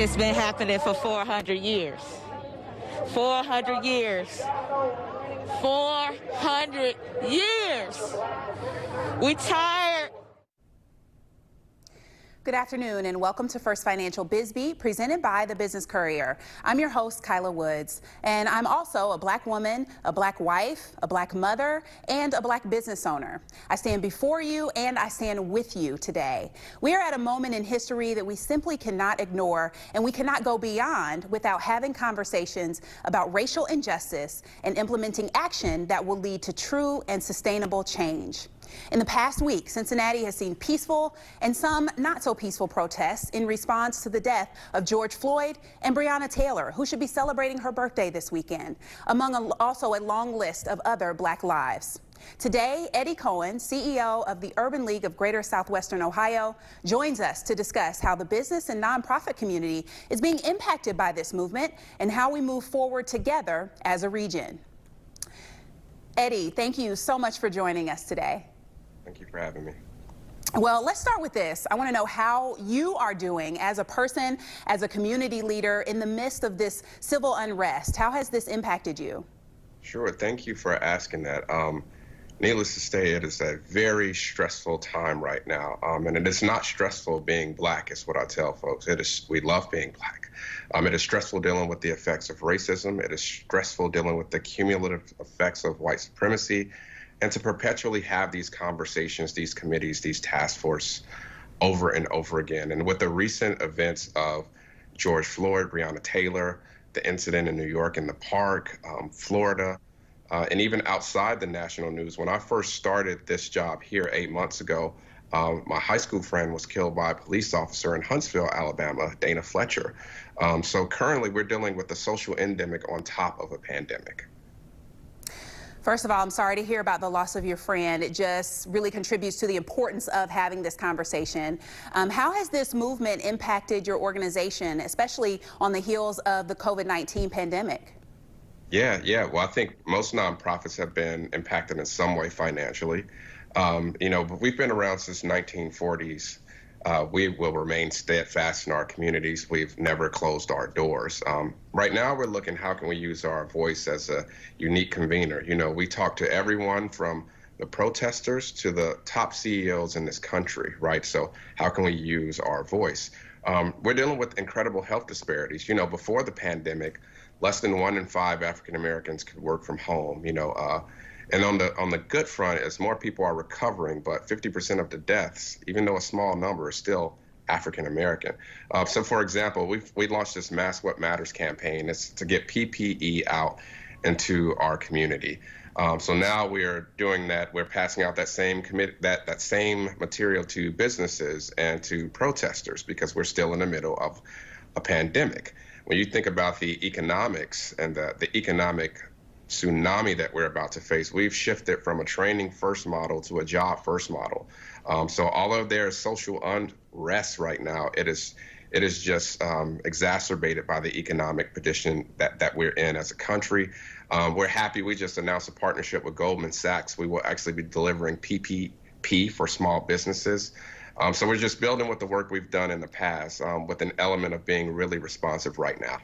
It's been happening for 400 years. 400 years. 400 years. We tired. Good afternoon and welcome to First Financial BizBeat, presented by the Business Courier. I'm your host, KYLA Woods, and I'm also a black woman, a black wife, a black mother, and a black business owner. I stand before you and I stand with you today. We are at a moment in history that we simply cannot ignore, and we cannot go beyond without having conversations about racial injustice and implementing action that will lead to true and sustainable change. In the past week, Cincinnati has seen peaceful and some not so peaceful protests in response to the death of George Floyd and Breonna Taylor, who should be celebrating her birthday this weekend, among also a long list of other black lives. Today, Eddie Cohen, CEO of the Urban League of Greater Southwestern Ohio, joins us to discuss how the business and nonprofit community is being impacted by this movement and how we move forward together as a region. Eddie, thank you so much for joining us today. Thank you for having me. Well, let's start with this. I want to know how you are doing as a person, as a community leader in the midst of this civil unrest. How has this impacted you? Sure. Thank you for asking that. Needless to say, it is a very stressful time right now. And it is not stressful being black, is what I tell folks. We love being black. It is stressful dealing with the effects of racism. It is stressful dealing with the cumulative effects of white supremacy. And to perpetually have these conversations, these committees, these task force over and over again. And with the recent events of George Floyd, Breonna Taylor, the incident in New York in the park, Florida, and even outside the national news, when I first started this job here 8 months ago, my high school friend was killed by a police officer in Huntsville, Alabama, Dana Fletcher. So currently we're dealing with the social endemic on top of a pandemic. First of all, I'm sorry to hear about the loss of your friend. It just really contributes to the importance of having this conversation. How has this movement impacted your organization, especially on the heels of the COVID-19 pandemic? Yeah. Well, I think most nonprofits have been impacted in some way financially. But we've been around since 1940s. We will remain steadfast in our communities. We've never closed our doors. Right now, we're looking how can we use our voice as a unique convener. We talk to everyone from the protesters to the top CEOs in this country, right? So how can we use our voice? We're dealing with incredible health disparities. Before the pandemic, less than 1 in 5 African Americans could work from home, And on the good front, as more people are recovering, but 50% of the deaths, even though a small number, is still African American. So, for example, we launched this Mask What Matters campaign. It's to get PPE out into our community. So now we're doing that. We're passing out that same material to businesses and to protesters because we're still in the middle of a pandemic. When you think about the economics and the economic tsunami that we're about to face, we've shifted from a training first model to a job first model. So all of their social unrest right now, it is just exacerbated by the economic condition that we're in as a country. We're happy we just announced a partnership with Goldman Sachs. We will actually be delivering PPP for small businesses. So we're just building with the work we've done in the past with an element of being really responsive right now.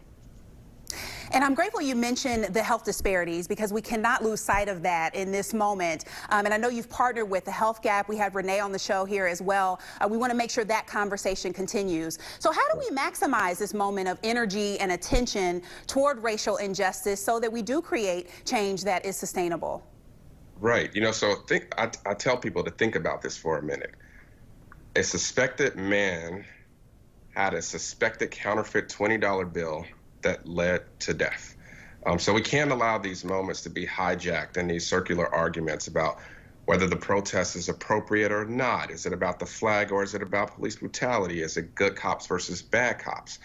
And I'm grateful you mentioned the health disparities because we cannot lose sight of that in this moment. And I know you've partnered with the Health Gap. We had Renee on the show here as well. We want to make sure that conversation continues. So how do we maximize this moment of energy and attention toward racial injustice so that we do create change that is sustainable? Right. So I tell people to think about this for a minute. A suspected man had a suspected counterfeit $20 bill that led to death. So we can't allow these moments to be hijacked in these circular arguments about whether the protest is appropriate or not. Is it about the flag or is it about police brutality? Is it good cops versus bad cops?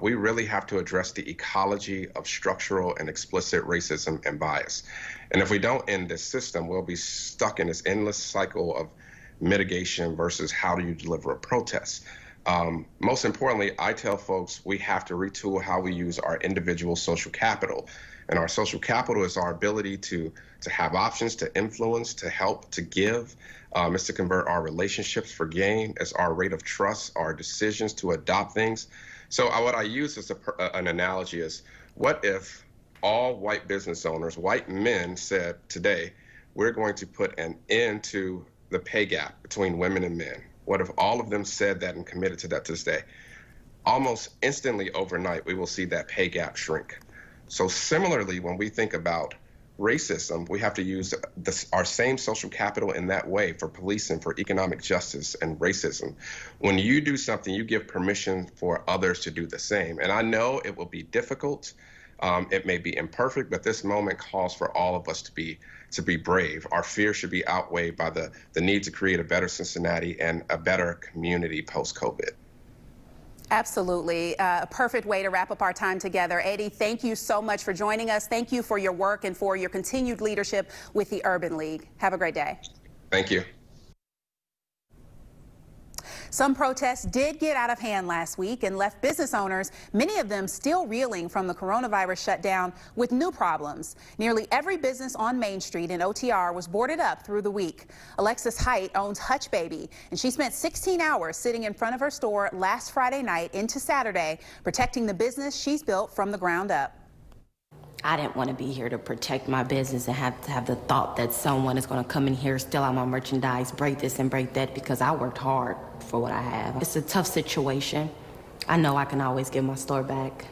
We really have to address the ecology of structural and explicit racism and bias. And if we don't end this system, we'll be stuck in this endless cycle of mitigation versus how do you deliver a protest. Most importantly, I tell folks we have to retool how we use our individual social capital. And our social capital is our ability to have options, to influence, to help, to give. It's to convert our relationships for gain. It's our rate of trust, our decisions to adopt things. So what I use as an analogy is, what if all white business owners, white men, said today, we're going to put an end to the pay gap between women and men? What if all of them said that and committed to that to this day? Almost instantly overnight, we will see that pay gap shrink. So similarly, when we think about racism, we have to use our same social capital in that way for policing, for economic justice and racism. When you do something, you give permission for others to do the same. And I know it will be difficult. It may be imperfect, but this moment calls for all of us to be brave. Our fear should be outweighed by the need to create a better Cincinnati and a better community post-COVID. Absolutely. A perfect way to wrap up our time together. Eddie, thank you so much for joining us. Thank you for your work and for your continued leadership with the Urban League. Have a great day. Thank you. Some protests did get out of hand last week and left business owners, many of them still reeling from the coronavirus shutdown, with new problems. Nearly every business on Main Street in OTR was boarded up through the week. ALEXUS HIGHT owns Hutch Baby, and she spent 16 hours sitting in front of her store last Friday night into Saturday, protecting the business she's built from the ground up. I didn't want to be here to protect my business and have to have the thought that someone is going to come in here, steal out my merchandise, break this and break that, because I worked hard for what I have. It's a tough situation. I know I can always get my store back,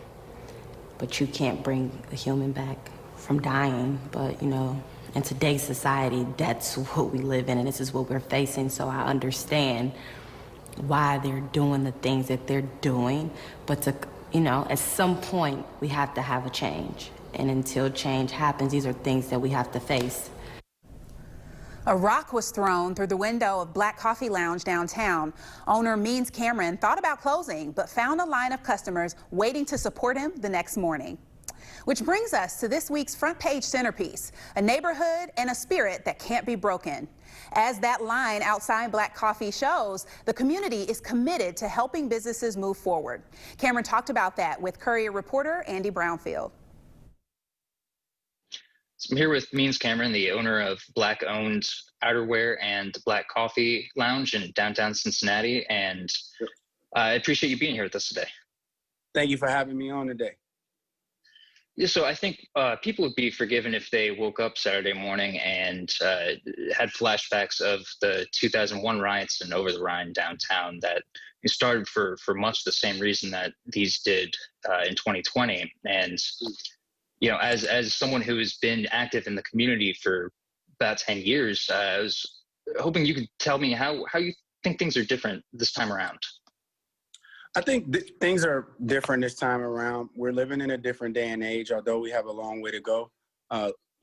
but you can't bring a human back from dying. But, you know, in today's society, that's what we live in, and this is what we're facing. So I understand why they're doing the things that they're doing, but to, you know, at some point we have to have a change. And until change happens, these are things that we have to face. A rock was thrown through the window of Black Coffee Lounge downtown. Owner Means Cameron thought about closing, but found a line of customers waiting to support him the next morning. Which brings us to this week's front page centerpiece, a neighborhood and a spirit that can't be broken. As that line outside Black Coffee shows, the community is committed to helping businesses move forward. Cameron talked about that with Courier reporter Andy Brownfield. So I'm here with Means Cameron, the owner of Black-owned outerwear and Black Coffee Lounge in downtown Cincinnati, and I appreciate you being here with us today. Thank you for having me on today. Yeah, so I think people would be forgiven if they woke up Saturday morning and had flashbacks of the 2001 riots in Over the Rhine downtown that started for much the same reason that these did in 2020. And you know, as someone who has been active in the community for about 10 years, I was hoping you could tell me how you think things are different this time around. I think things are different this time around. We're living in a different day and age, although we have a long way to go.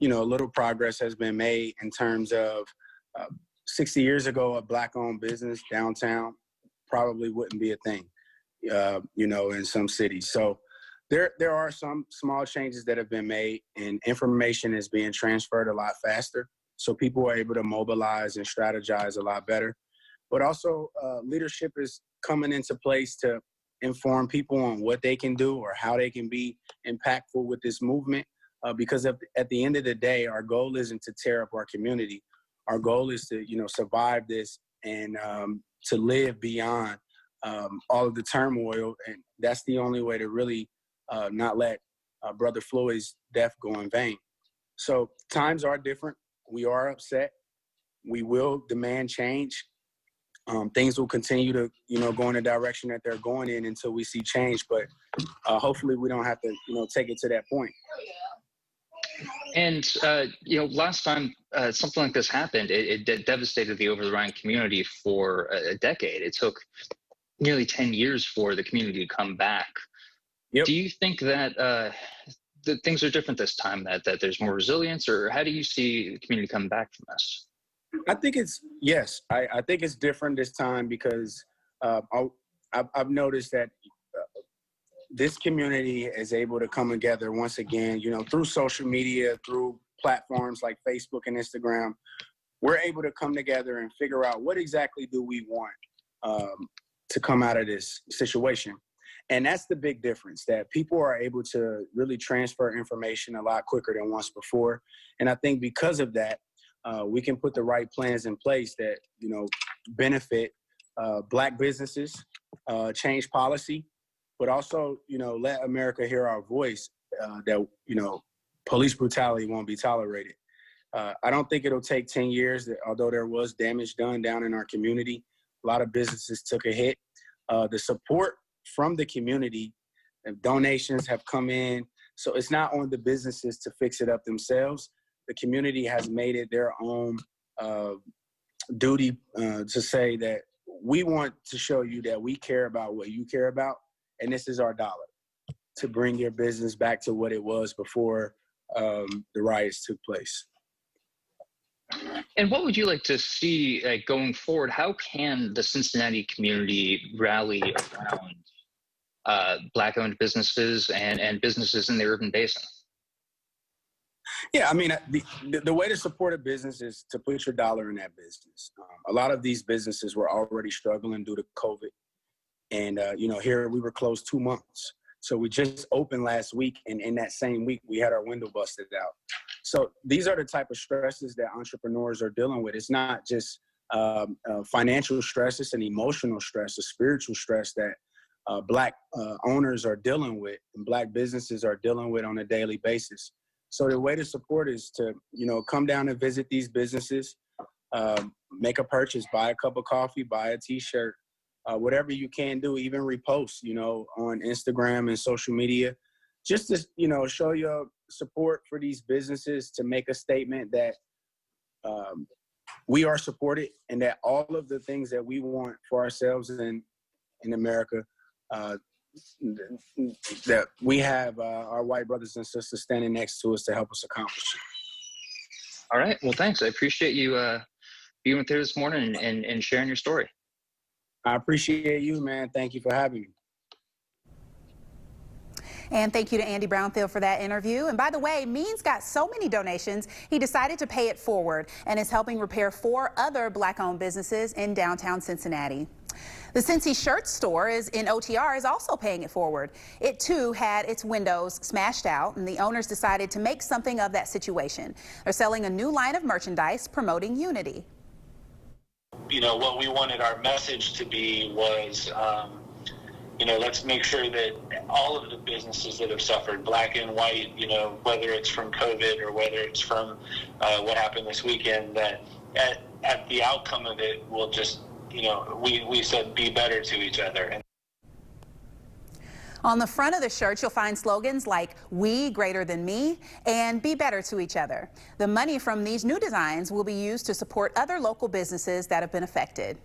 You know, a little progress has been made in terms of 60 years ago, a Black-owned business downtown probably wouldn't be a thing, you know, in some cities. So there are some small changes that have been made, and information is being transferred a lot faster. So people are able to mobilize and strategize a lot better. But also leadership is coming into place to inform people on what they can do or how they can be impactful with this movement. Because at the end of the day, our goal isn't to tear up our community. Our goal is to, you know, survive this and to live beyond all of the turmoil. And that's the only way to really not let Brother Floyd's death go in vain. So times are different. We are upset. We will demand change. Things will continue to, you know, go in the direction that they're going in until we see change. But hopefully we don't have to, you know, take it to that point. And, you know, last time something like this happened, it devastated the Over the Rhine community for a decade. It took nearly 10 years for the community to come back. Yep. Do you think that that things are different this time, that there's more resilience, or how do you see the community come back from this? I think it's, yes, I think it's different this time because I've noticed that this community is able to come together once again, you know, through social media, through platforms like Facebook and Instagram. We're able to come together and figure out what exactly do we want to come out of this situation. And that's the big difference, that people are able to really transfer information a lot quicker than once before. And I think because of that, we can put the right plans in place that, you know, benefit Black businesses, change policy, but also, let America hear our voice, that, police brutality won't be tolerated. I don't think it'll take 10 years, although there was damage done down in our community. A lot of businesses took a hit. The support from the community, donations have come in. So it's not on the businesses to fix it up themselves. The community has made it their own duty to say that we want to show you that we care about what you care about, and this is our dollar to bring your business back to what it was before the riots took place. And what would you like to see going forward? How can the Cincinnati community rally around Black-owned businesses and businesses in the urban basin? Yeah, I mean, the way to support a business is to put your dollar in that business. A lot of these businesses were already struggling due to COVID. And, here we were closed 2 months. So we just opened last week, and in that same week, we had our window busted out. So these are the type of stresses that entrepreneurs are dealing with. It's not just financial stress, it's an emotional stress, a spiritual stress that Black owners are dealing with and Black businesses are dealing with on a daily basis. So the way to support is to, come down and visit these businesses, make a purchase, buy a cup of coffee, buy a t-shirt, whatever you can do, even repost, on Instagram and social media, just to, show your support for these businesses, to make a statement that we are supported and that all of the things that we want for ourselves in America, that we have our white brothers and sisters standing next to us to help us accomplish it. All right. Well, thanks. I appreciate you being with here this morning and sharing your story. I appreciate you, man. Thank you for having me. And thank you to Andy Brownfield for that interview. And by the way, Means got so many donations, he decided to pay it forward and is helping repair 4 other Black-owned businesses in downtown Cincinnati. The Cincy Shirt store in OTR is also paying it forward. It too had its windows smashed out, and the owners decided to make something of that situation. They're selling a new line of merchandise promoting unity. What we wanted our message to be was, let's make sure that all of the businesses that have suffered, Black and white, whether it's from COVID or whether it's from what happened this weekend, that at the outcome of it, we'll just, we said be better to each other. On the front of the shirt, you'll find slogans like "We greater than me" and "Be better to each other." The money from these new designs will be used to support other local businesses that have been affected.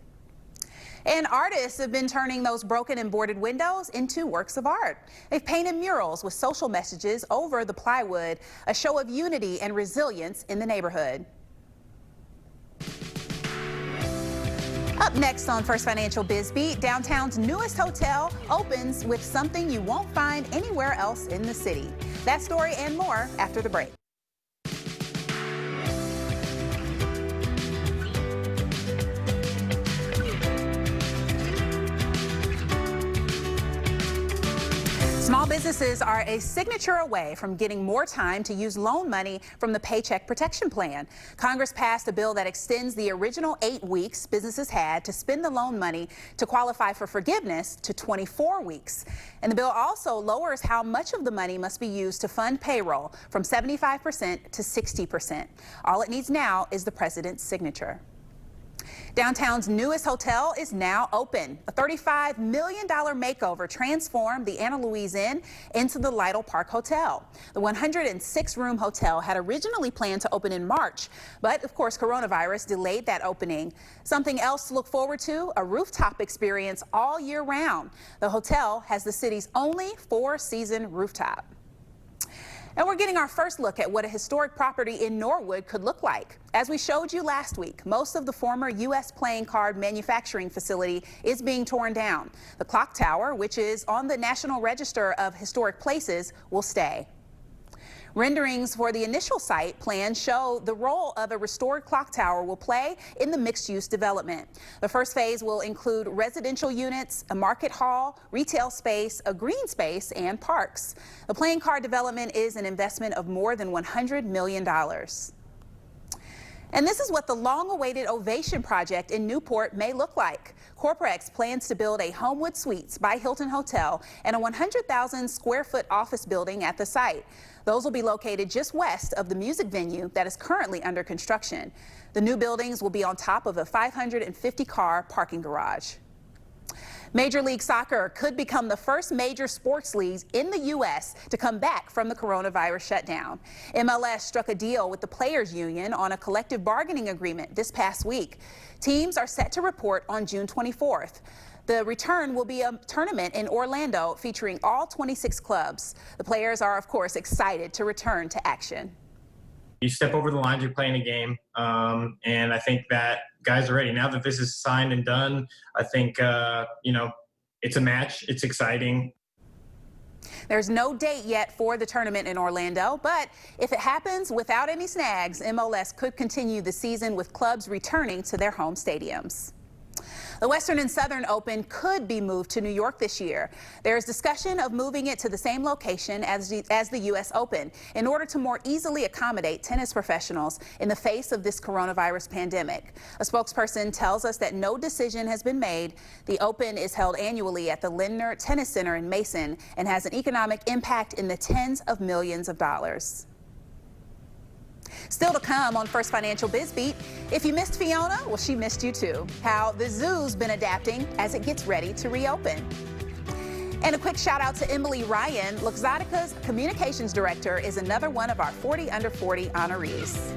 And artists have been turning those broken and boarded windows into works of art. They've painted murals with social messages over the plywood, a show of unity and resilience in the neighborhood. Up next on First Financial Biz Beat, downtown's newest hotel opens with something you won't find anywhere else in the city. That story and more after the break. Small businesses are a signature away from getting more time to use loan money from the Paycheck Protection Plan. Congress passed a bill that extends the original 8 weeks businesses had to spend the loan money to qualify for forgiveness to 24 weeks. And the bill also lowers how much of the money must be used to fund payroll from 75% to 60%. All it needs now is the president's signature. Downtown's newest hotel is now open. A $35 million makeover transformed the Anna Louise Inn into the LYTLE Park Hotel. The 106-room hotel had originally planned to open in March, but of course coronavirus delayed that opening. Something else to look forward to, a rooftop experience all year round. The hotel has the city's only 4-season rooftop. And we're getting our first look at what a historic property in Norwood could look like. As we showed you last week, most of the former U.S. playing card manufacturing facility is being torn down. The clock tower, which is on the National Register of Historic Places, will stay. Renderings for the initial site plan show the role of a restored clock tower will play in the mixed-use development. The first phase will include residential units, a market hall, retail space, a green space, and parks. The playing card development is an investment of more than $100 million. And this is what the long-awaited OVATION project in Newport may look like. Corporex plans to build a Homewood Suites by Hilton Hotel and a 100,000 square foot office building at the site. Those will be located just west of the music venue that is currently under construction. The new buildings will be on top of a 550-car parking garage. Major League Soccer could become the first major sports leagues in the U.S. to come back from the coronavirus shutdown. MLS struck a deal with the Players Union on a collective bargaining agreement this past week. Teams are set to report on June 24th. The return will be a tournament in Orlando featuring all 26 clubs. The players are, of course, excited to return to action. You step over the lines, you're playing a game, and I think that guys are ready. Now that this is signed and done, I think, it's a match. It's exciting. There's no date yet for the tournament in Orlando, but if it happens without any snags, MLS could continue the season with clubs returning to their home stadiums. The Western and Southern Open could be moved to New York this year. There is discussion of moving it to the same location as the U.S. Open in order to more easily accommodate tennis professionals in the face of this coronavirus pandemic. A spokesperson tells us that no decision has been made. The Open is held annually at the Lindner Tennis Center in Mason and has an economic impact in the tens of millions of dollars. Still to come on First Financial BizBeat, if you missed Fiona, well, she missed you too. How the zoo's been adapting as it gets ready to reopen. And a quick shout out to Emily Ryan, Luxottica's communications director, is another one of our 40 Under 40 honorees.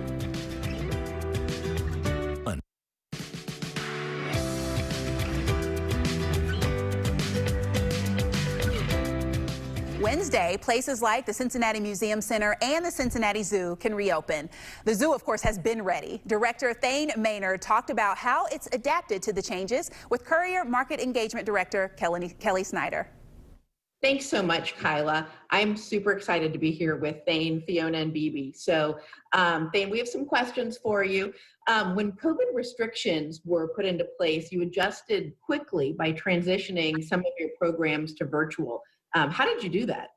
Wednesday, places like the Cincinnati Museum Center and the Cincinnati Zoo can reopen. The zoo, of course, has been ready. Director THANE MAYNARD talked about how it's adapted to the changes with Courier Market Engagement Director Kelly Snyder. Thanks so much, KYLA. I'm super excited to be here with THANE, Fiona, and BB. So, THANE, we have some questions for you. When COVID restrictions were put into place, you adjusted quickly by transitioning some of your programs to virtual. How did you do that?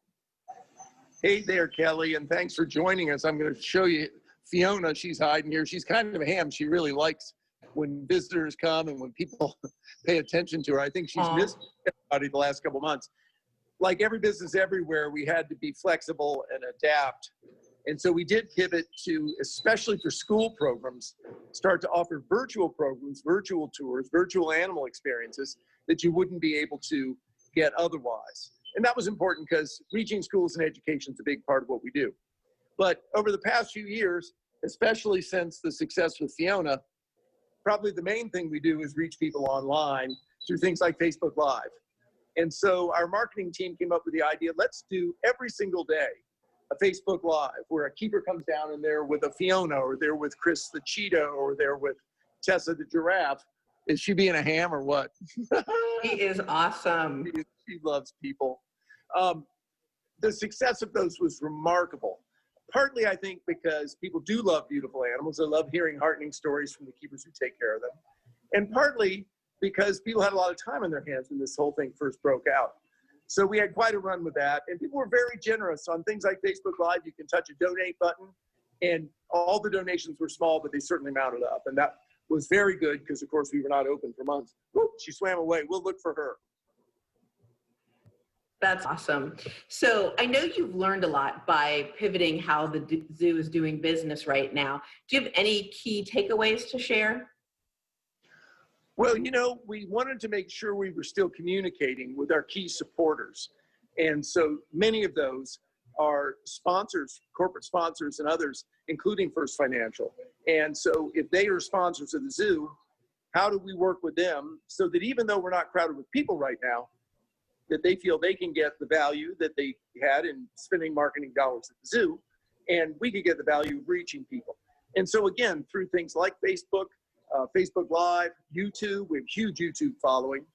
Hey there, Kelly, and thanks for joining us. I'm going to show you Fiona. She's hiding here. She's kind of a ham. She really likes when visitors come and when people pay attention to her. I think she's missed everybody the last couple months. Like every business everywhere, we had to be flexible and adapt. And so we did pivot to, especially for school programs, start to offer virtual programs, virtual tours, virtual animal experiences that you wouldn't be able to get otherwise. And that was important because reaching schools and education is a big part of what we do. But over the past few years, especially since the success with Fiona, probably the main thing we do is reach people online through things like Facebook Live. And so our marketing team came up with the idea, let's do every single day a Facebook Live where a keeper comes down and they're with a Fiona, or they're with Chris the cheetah, or they're with Tessa the giraffe. Is she being a ham or what? She is awesome. She loves people. The success of those was remarkable. Partly, I think, because people do love beautiful animals. They love hearing heartening stories from the keepers who take care of them. And partly because people had a lot of time on their hands when this whole thing first broke out. So we had quite a run with that. And people were very generous on things like Facebook Live. You can touch a donate button, and all the donations were small, but they certainly mounted up. And that was very good because, of course, we were not open for months. Whoop, she swam away. We'll look for her. That's awesome. So I know you've learned a lot by pivoting how the zoo is doing business right now. Do you have any key takeaways to share? Well, you know, we wanted to make sure we were still communicating with our key supporters. And so many of those are sponsors, corporate sponsors and others, including First Financial. And so if they are sponsors of the zoo, how do we work with them so that even though we're not crowded with people right now, that they feel they can get the value that they had in spending marketing dollars at the zoo, and we could get the value of reaching people. And so again, through things like Facebook, Facebook Live, YouTube, we have a huge YouTube following,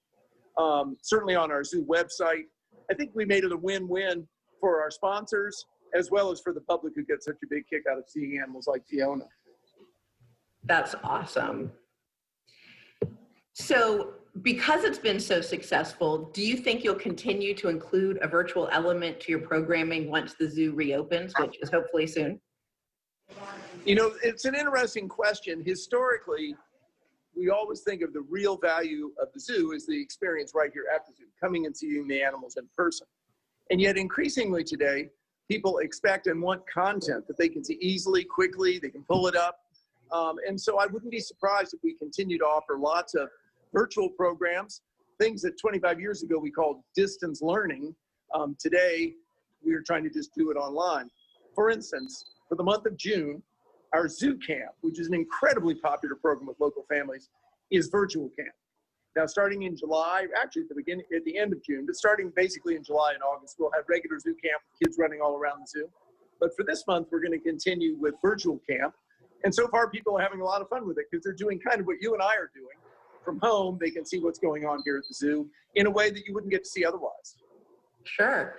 certainly on our zoo website. I think we made it a win-win for our sponsors as well as for the public who get such a big kick out of seeing animals like Fiona. That's awesome. So because it's been so successful, do you think you'll continue to include a virtual element to your programming once the zoo reopens, which is hopefully soon? You know, it's an interesting question. Historically, we always think of the real value of the zoo as the experience right here at the zoo, coming and seeing the animals in person. And yet increasingly today, people expect and want content that they can see easily, quickly, they can pull it up. And so I wouldn't be surprised if we continue to offer lots of virtual programs, things that 25 years ago we called distance learning. Today, we are trying to just do it online. For instance, for the month of June, our zoo camp, which is an incredibly popular program with local families, is virtual camp. Now, starting in July, actually at the end of June, but starting basically in July and August, we'll have regular zoo camp with kids running all around the zoo. But for this month, we're going to continue with virtual camp. And so far, people are having a lot of fun with it because they're doing kind of what you and I are doing. From home, they can see what's going on here at the zoo in a way that you wouldn't get to see otherwise. Sure.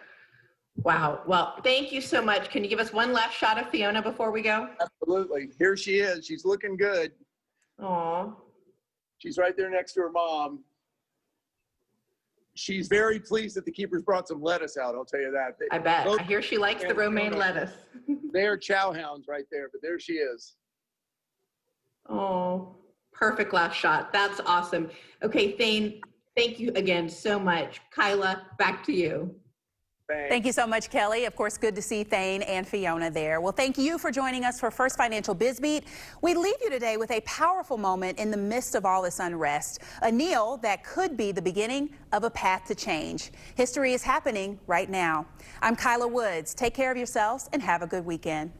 Wow. Well, thank you so much. Can you give us one last shot of Fiona before we go? Absolutely. Here she is. She's looking good. Aw. She's right there next to her mom. She's very pleased that the keepers brought some lettuce out, I'll tell you that. I bet. I hear she likes the romaine lettuce. They're chow hounds right there, but there she is. Oh, perfect last shot. That's awesome. Okay, Thane, thank you again so much. KYLA, back to you. Thank you so much, Kelly. Of course, good to see Thane and Fiona there. Well, thank you for joining us for First Financial Biz Beat. We leave you today with a powerful moment in the midst of all this unrest, a kneel that could be the beginning of a path to change. History is happening right now. I'm KYLA Woods. Take care of yourselves and have a good weekend.